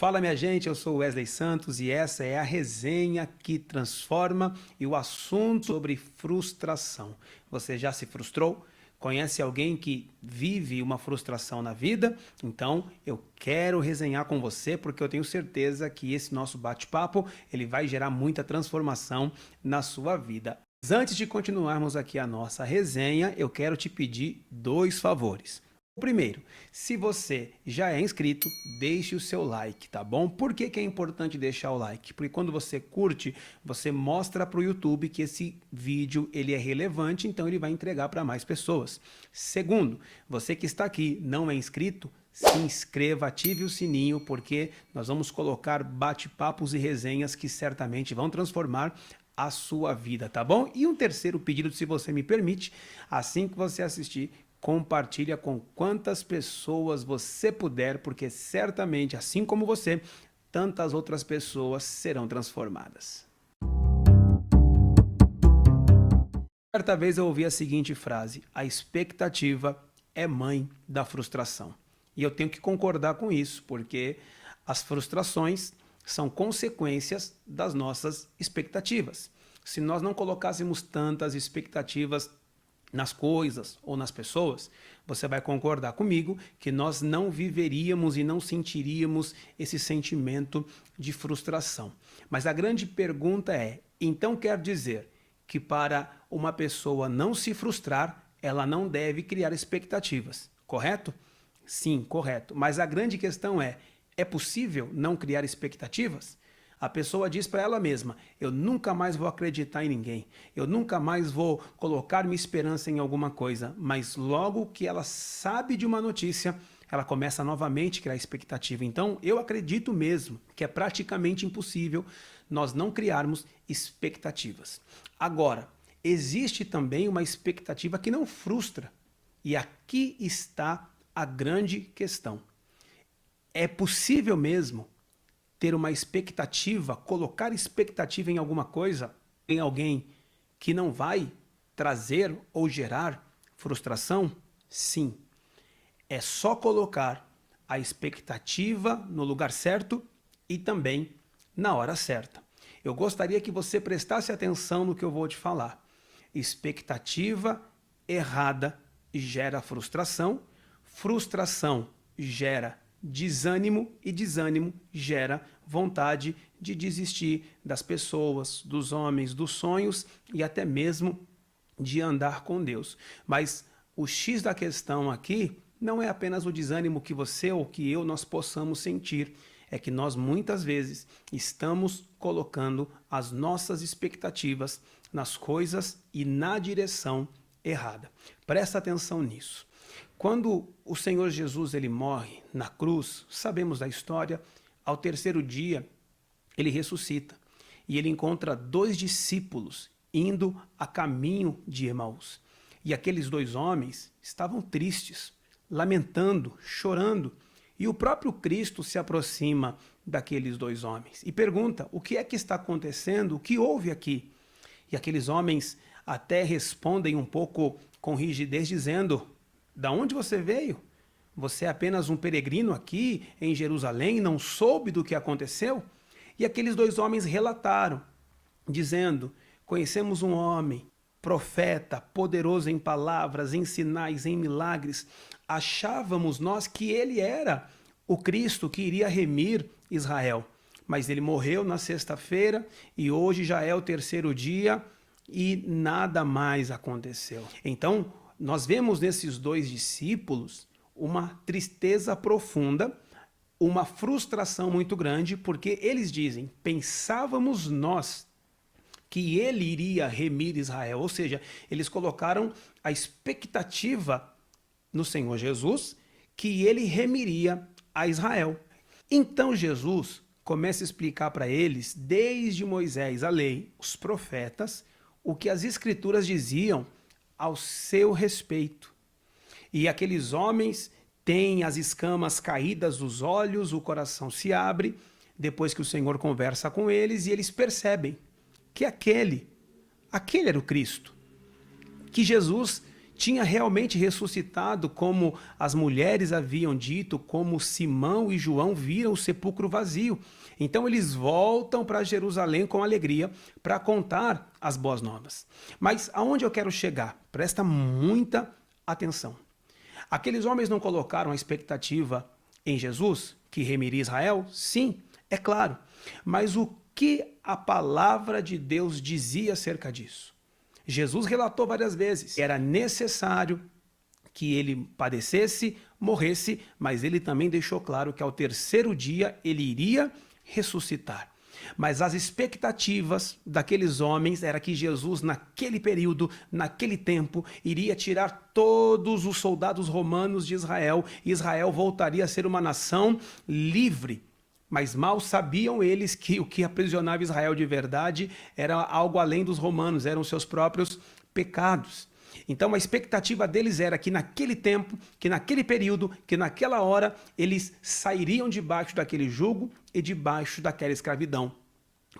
Fala minha gente, eu sou Wesley Santos e essa é a resenha que transforma e o assunto sobre frustração. Você já se frustrou? Conhece alguém que vive uma frustração na vida? Então eu quero resenhar com você porque eu tenho certeza que esse nosso bate-papo ele vai gerar muita transformação na sua vida. Mas antes de continuarmos aqui a nossa resenha, eu quero te pedir dois favores. Primeiro, se você já é inscrito, deixe o seu like, tá bom? Por que que é importante deixar o like? Porque quando você curte, você mostra para o YouTube que esse vídeo ele é relevante, então ele vai entregar para mais pessoas. Segundo, você que está aqui não é inscrito, se inscreva, ative o sininho, porque nós vamos colocar bate-papos e resenhas que certamente vão transformar a sua vida, tá bom? E um terceiro pedido, se você me permite, assim que você assistir, compartilha com quantas pessoas você puder, porque certamente, assim como você, tantas outras pessoas serão transformadas. Certa vez eu ouvi a seguinte frase: a expectativa é mãe da frustração. E eu tenho que concordar com isso, porque as frustrações são consequências das nossas expectativas. Se nós não colocássemos tantas expectativas nas coisas ou nas pessoas, você vai concordar comigo que nós não viveríamos e não sentiríamos esse sentimento de frustração. Mas a grande pergunta é, então quer dizer que para uma pessoa não se frustrar, ela não deve criar expectativas, correto? Sim, correto. Mas a grande questão é possível não criar expectativas? A pessoa diz para ela mesma, eu nunca mais vou acreditar em ninguém, eu nunca mais vou colocar minha esperança em alguma coisa, mas logo que ela sabe de uma notícia, ela começa novamente a criar expectativa. Então, eu acredito mesmo que é praticamente impossível nós não criarmos expectativas. Agora, existe também uma expectativa que não frustra, e aqui está a grande questão. É possível mesmo ter uma expectativa, colocar expectativa em alguma coisa, em alguém que não vai trazer ou gerar frustração? Sim. É só colocar a expectativa no lugar certo e também na hora certa. Eu gostaria que você prestasse atenção no que eu vou te falar. Expectativa errada gera frustração, frustração gera desânimo e desânimo gera vontade de desistir das pessoas, dos homens, dos sonhos e até mesmo de andar com Deus. Mas o X da questão aqui não é apenas o desânimo que você ou que eu nós possamos sentir, é que nós muitas vezes estamos colocando as nossas expectativas nas coisas e na direção errada. Presta atenção nisso. Quando o Senhor Jesus ele morre na cruz, sabemos da história, ao terceiro dia ele ressuscita e ele encontra dois discípulos indo a caminho de Emaús. E aqueles dois homens estavam tristes, lamentando, chorando, e o próprio Cristo se aproxima daqueles dois homens e pergunta: o que é que está acontecendo? O que houve aqui? E aqueles homens até respondem um pouco com rigidez, dizendo: da onde você veio? Você é apenas um peregrino aqui em Jerusalém, não soube do que aconteceu? E aqueles dois homens relataram, dizendo: conhecemos um homem, profeta, poderoso em palavras, em sinais, em milagres. Achávamos nós que ele era o Cristo que iria remir Israel. Mas ele morreu na sexta-feira e hoje já é o terceiro dia e nada mais aconteceu. Então, nós vemos nesses dois discípulos uma tristeza profunda, uma frustração muito grande, porque eles dizem: pensávamos nós que ele iria remir Israel. Ou seja, eles colocaram a expectativa no Senhor Jesus que ele remiria a Israel. Então Jesus começa a explicar para eles, desde Moisés, a lei, os profetas, o que as escrituras diziam ao seu respeito. E aqueles homens têm as escamas caídas dos olhos, o coração se abre, depois que o Senhor conversa com eles, e eles percebem que aquele era o Cristo, que Jesus tinha realmente ressuscitado, como as mulheres haviam dito, como Simão e João viram o sepulcro vazio. Então eles voltam para Jerusalém com alegria para contar as boas novas. Mas aonde eu quero chegar? Presta muita atenção. Aqueles homens não colocaram a expectativa em Jesus, que remiria Israel? Sim, é claro. Mas o que a palavra de Deus dizia acerca disso? Jesus relatou várias vezes que era necessário que ele padecesse, morresse, mas ele também deixou claro que ao terceiro dia ele iria ressuscitar. Mas as expectativas daqueles homens era que Jesus, naquele período, naquele tempo, iria tirar todos os soldados romanos de Israel, e Israel voltaria a ser uma nação livre. Mas mal sabiam eles que o que aprisionava Israel de verdade era algo além dos romanos, eram seus próprios pecados. Então a expectativa deles era que naquele tempo, que naquele período, que naquela hora, eles sairiam debaixo daquele jugo e debaixo daquela escravidão.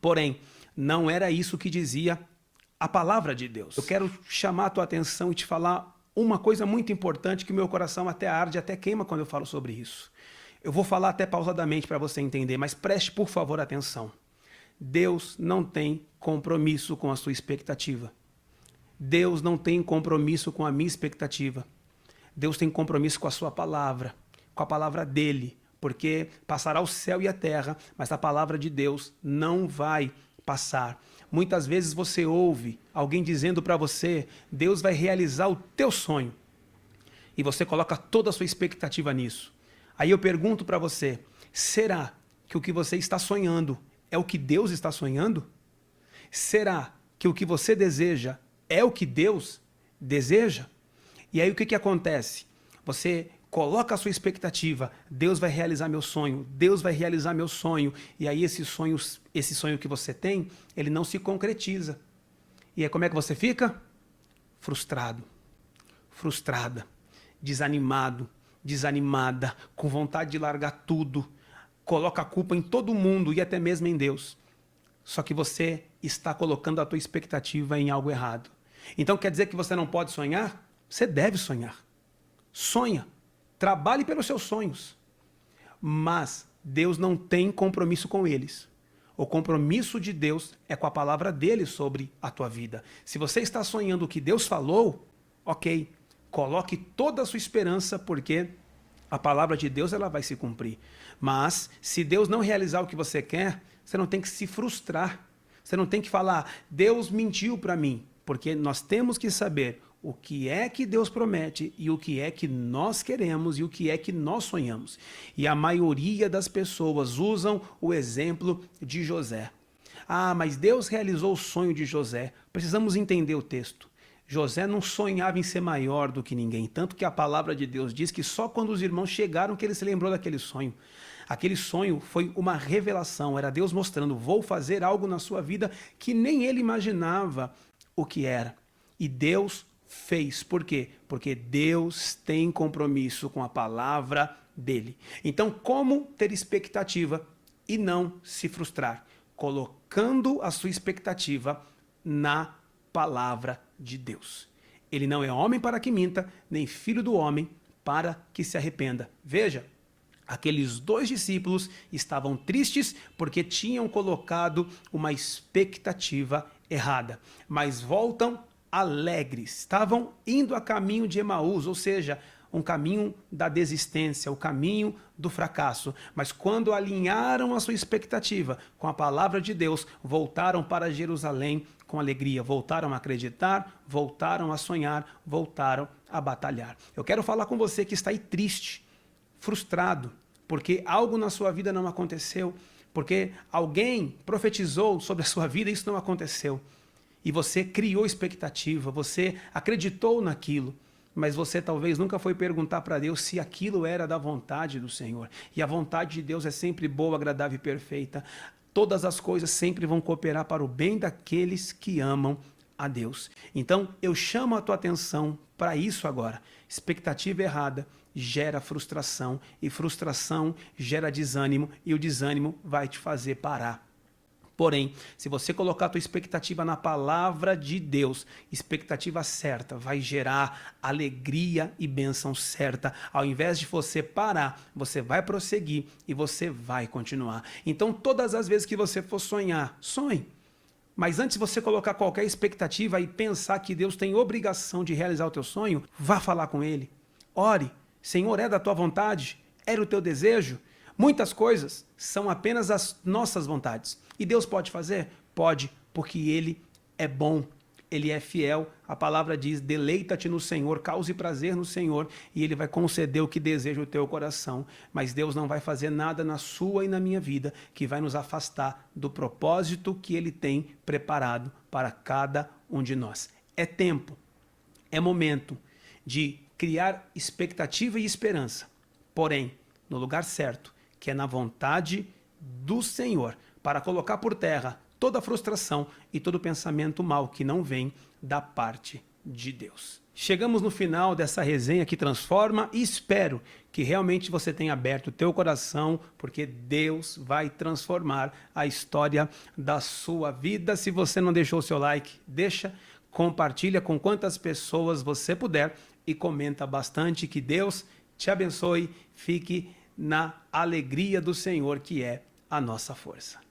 Porém, não era isso que dizia a palavra de Deus. Eu quero chamar a tua atenção e te falar uma coisa muito importante que o meu coração até arde, até queima quando eu falo sobre isso. Eu vou falar até pausadamente para você entender, mas preste por favor atenção. Deus não tem compromisso com a sua expectativa. Deus não tem compromisso com a minha expectativa. Deus tem compromisso com a sua palavra, com a palavra dele, porque passará o céu e a terra, mas a palavra de Deus não vai passar. Muitas vezes você ouve alguém dizendo para você, Deus vai realizar o teu sonho, e você coloca toda a sua expectativa nisso. Aí eu pergunto para você, será que o que você está sonhando é o que Deus está sonhando? Será que o que você deseja é o que Deus deseja? E aí o que acontece? Você coloca a sua expectativa, Deus vai realizar meu sonho, Deus vai realizar meu sonho, e aí esse sonho que você tem, ele não se concretiza. E aí como é que você fica? Frustrado, frustrada, desanimado, desanimada, com vontade de largar tudo, coloca a culpa em todo mundo e até mesmo em Deus. Só que você está colocando a tua expectativa em algo errado. Então quer dizer que você não pode sonhar? Você deve sonhar. Sonha. Trabalhe pelos seus sonhos. Mas Deus não tem compromisso com eles. O compromisso de Deus é com a palavra dele sobre a tua vida. Se você está sonhando o que Deus falou, ok, coloque toda a sua esperança, porque a palavra de Deus ela vai se cumprir. Mas se Deus não realizar o que você quer, você não tem que se frustrar. Você não tem que falar, Deus mentiu para mim. Porque nós temos que saber o que é que Deus promete e o que é que nós queremos e o que é que nós sonhamos. E a maioria das pessoas usam o exemplo de José. Ah, mas Deus realizou o sonho de José. Precisamos entender o texto. José não sonhava em ser maior do que ninguém, tanto que a palavra de Deus diz que só quando os irmãos chegaram que ele se lembrou daquele sonho. Aquele sonho foi uma revelação, era Deus mostrando, vou fazer algo na sua vida que nem ele imaginava o que era. E Deus fez. Por quê? Porque Deus tem compromisso com a palavra dele. Então, como ter expectativa e não se frustrar? Colocando a sua expectativa na palavra de Deus. Ele não é homem para que minta, nem filho do homem para que se arrependa. Veja, aqueles dois discípulos estavam tristes porque tinham colocado uma expectativa errada, mas voltam alegres. Estavam indo a caminho de Emaús, ou seja, um caminho da desistência, o caminho do fracasso. Mas quando alinharam a sua expectativa com a palavra de Deus, voltaram para Jerusalém com alegria, voltaram a acreditar, voltaram a sonhar, voltaram a batalhar. Eu quero falar com você que está aí triste, frustrado, porque algo na sua vida não aconteceu, porque alguém profetizou sobre a sua vida e isso não aconteceu. E você criou expectativa, você acreditou naquilo, mas você talvez nunca foi perguntar para Deus se aquilo era da vontade do Senhor. E a vontade de Deus é sempre boa, agradável e perfeita. Todas as coisas sempre vão cooperar para o bem daqueles que amam a Deus. Então, eu chamo a tua atenção para isso agora. Expectativa errada gera frustração, e frustração gera desânimo, e o desânimo vai te fazer parar. Porém, se você colocar a tua expectativa na palavra de Deus, expectativa certa, vai gerar alegria e bênção certa. Ao invés de você parar, você vai prosseguir e você vai continuar. Então, todas as vezes que você for sonhar, sonhe. Mas antes de você colocar qualquer expectativa e pensar que Deus tem obrigação de realizar o teu sonho, vá falar com Ele. Ore. Senhor, é da tua vontade? Era o teu desejo? Muitas coisas são apenas as nossas vontades. E Deus pode fazer? Pode, porque Ele é bom, Ele é fiel. A palavra diz, deleita-te no Senhor, cause prazer no Senhor, e Ele vai conceder o que deseja o teu coração. Mas Deus não vai fazer nada na sua e na minha vida que vai nos afastar do propósito que Ele tem preparado para cada um de nós. É tempo, é momento de criar expectativa e esperança. Porém, no lugar certo, que é na vontade do Senhor, para colocar por terra toda a frustração e todo pensamento mal que não vem da parte de Deus. Chegamos no final dessa resenha que transforma e espero que realmente você tenha aberto o teu coração, porque Deus vai transformar a história da sua vida. Se você não deixou o seu like, deixa, compartilha com quantas pessoas você puder e comenta bastante. Que Deus te abençoe, fique na alegria do Senhor, que é a nossa força.